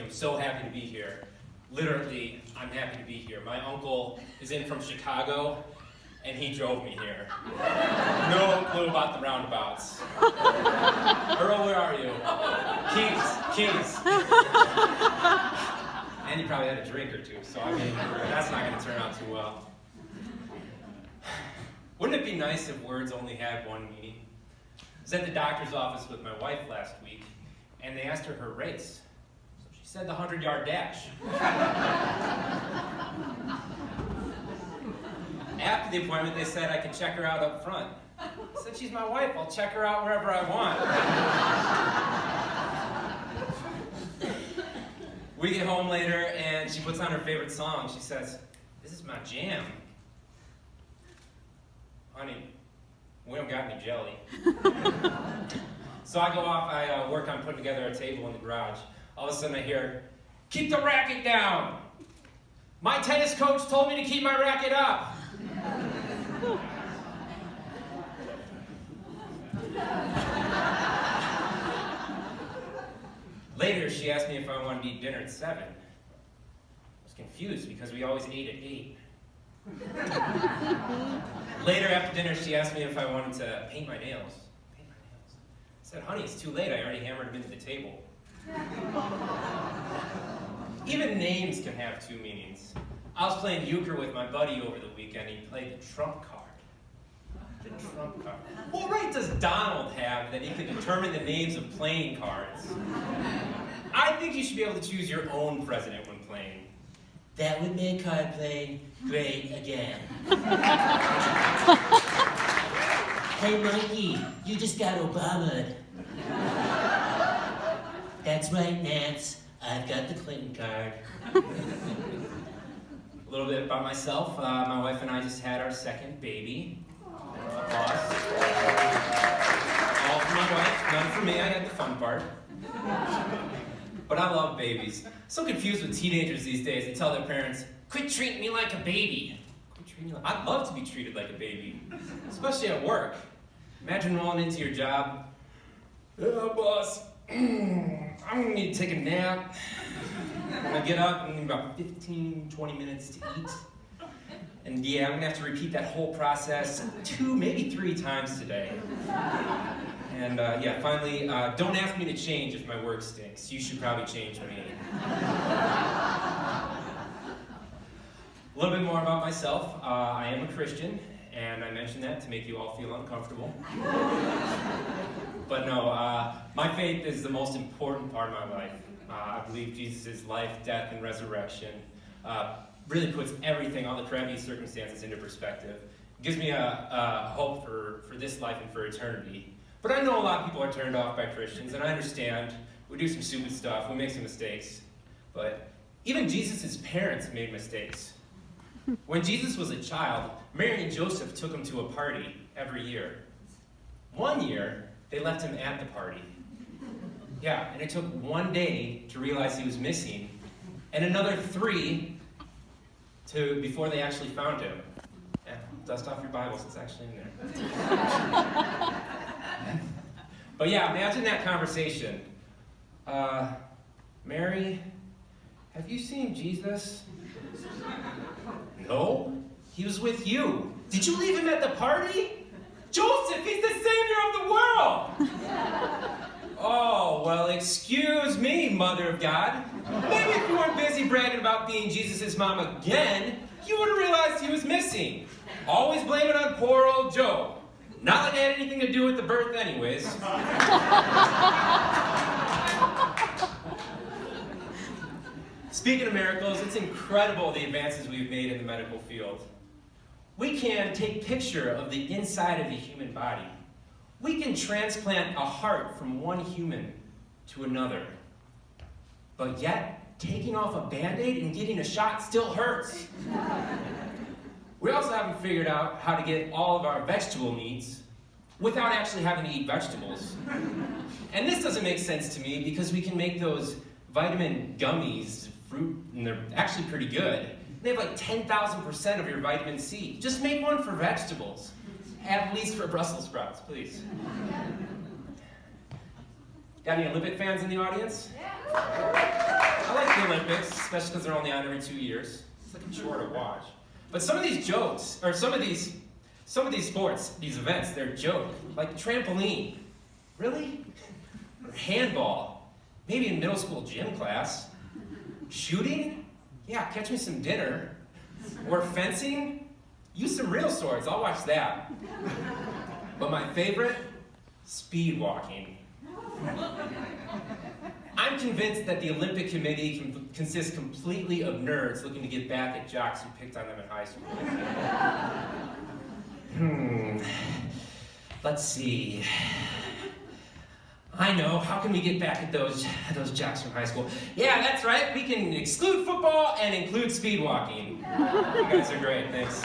I'm so happy to be here. Literally, I'm happy to be here. My uncle is in from Chicago, and he drove me here. No clue about the roundabouts. Earl, where are you? Keys. And you probably had a drink or two, so I mean, that's not going to turn out too well. Wouldn't it be nice if words only had one meaning? I was at the doctor's office with my wife last week, and they asked her race. So she said the 100-yard dash. After the appointment, they said I could check her out up front. I said, she's my wife, I'll check her out wherever I want. We get home later, and she puts on her favorite song. She says, this is my jam. Honey, we don't got any jelly. So I go off, I work on putting together a table in the garage. All of a sudden I hear, keep the racket down. My tennis coach told me to keep my racket up. Later, she asked me if I wanted to eat dinner at 7. I was confused because we always ate at 8. Later after dinner, she asked me if I wanted to paint my nails. I said, honey, it's too late. I already hammered them into the table. Even names can have two meanings. I was playing euchre with my buddy over the weekend. He played the trump card. The trump card. What right does Donald have that he can determine the names of playing cards? I think you should be able to choose your own president when playing. That would make card playing great again. Hey, Mikey, you just got Obama'd. That's right, Nance. I've got the Clinton card. A little bit about myself. My wife and I just had our second baby. Applause. All for my wife, none for me. I had the fun part. But I love babies. So confused with teenagers these days. They tell their parents, quit treating me like a baby. I'd love to be treated like a baby, especially at work. Imagine rolling into your job. Oh, boss, I'm gonna need to take a nap. I'm gonna get up in about 15, 20 minutes to eat. And yeah, I'm gonna have to repeat that whole process 2, maybe 3 times today. And yeah, finally, don't ask me to change if my work stinks. You should probably change me. A little bit more about myself. I am a Christian, and I mention that to make you all feel uncomfortable. But no, my faith is the most important part of my life. I believe Jesus' life, death, and resurrection really puts everything, all the crappy circumstances into perspective. It gives me a hope for this life and for eternity. But I know a lot of people are turned off by Christians, and I understand. We do some stupid stuff, we make some mistakes. But even Jesus' parents made mistakes. When Jesus was a child, Mary and Joseph took him to a party every year. One year, they left him at the party. Yeah, and it took 1 day to realize he was missing, and another 3 before they actually found him. Yeah, dust off your Bibles, it's actually in there. But yeah, imagine that conversation. Mary, have you seen Jesus? No, he was with you. Did you leave him at the party? Joseph, he's the savior of the world. Oh, well, excuse me, Mother of God. Maybe if you weren't busy bragging about being Jesus' mom again, you would have realized he was missing. Always blame it on poor old Joe. Not like it had anything to do with the birth anyways. Speaking of miracles, it's incredible the advances we've made in the medical field. We can take picture of the inside of the human body. We can transplant a heart from one human to another. But yet, taking off a Band-Aid and getting a shot still hurts. We also haven't figured out how to get all of our vegetable needs without actually having to eat vegetables. And this doesn't make sense to me because we can make those vitamin gummies, fruit, and they're actually pretty good. They have like 10,000% of your vitamin C. Just make one for vegetables. At least for Brussels sprouts, please. Got any Olympic fans in the audience? I like the Olympics, especially because they're only on every 2 years. It's like a chore to watch. But some of these jokes, or some of these sports, these events, they're a joke. Like trampoline. Really? Or handball. Maybe in middle school gym class. Shooting? Yeah, catch me some dinner. Or fencing? Use some real swords, I'll watch that. But my favorite? Speed walking. I'm convinced that the Olympic Committee consists completely of nerds looking to get back at jocks who picked on them in high school. Let's see. I know, how can we get back at those jocks from high school? Yeah, that's right, we can exclude football and include speed walking. You guys are great, thanks.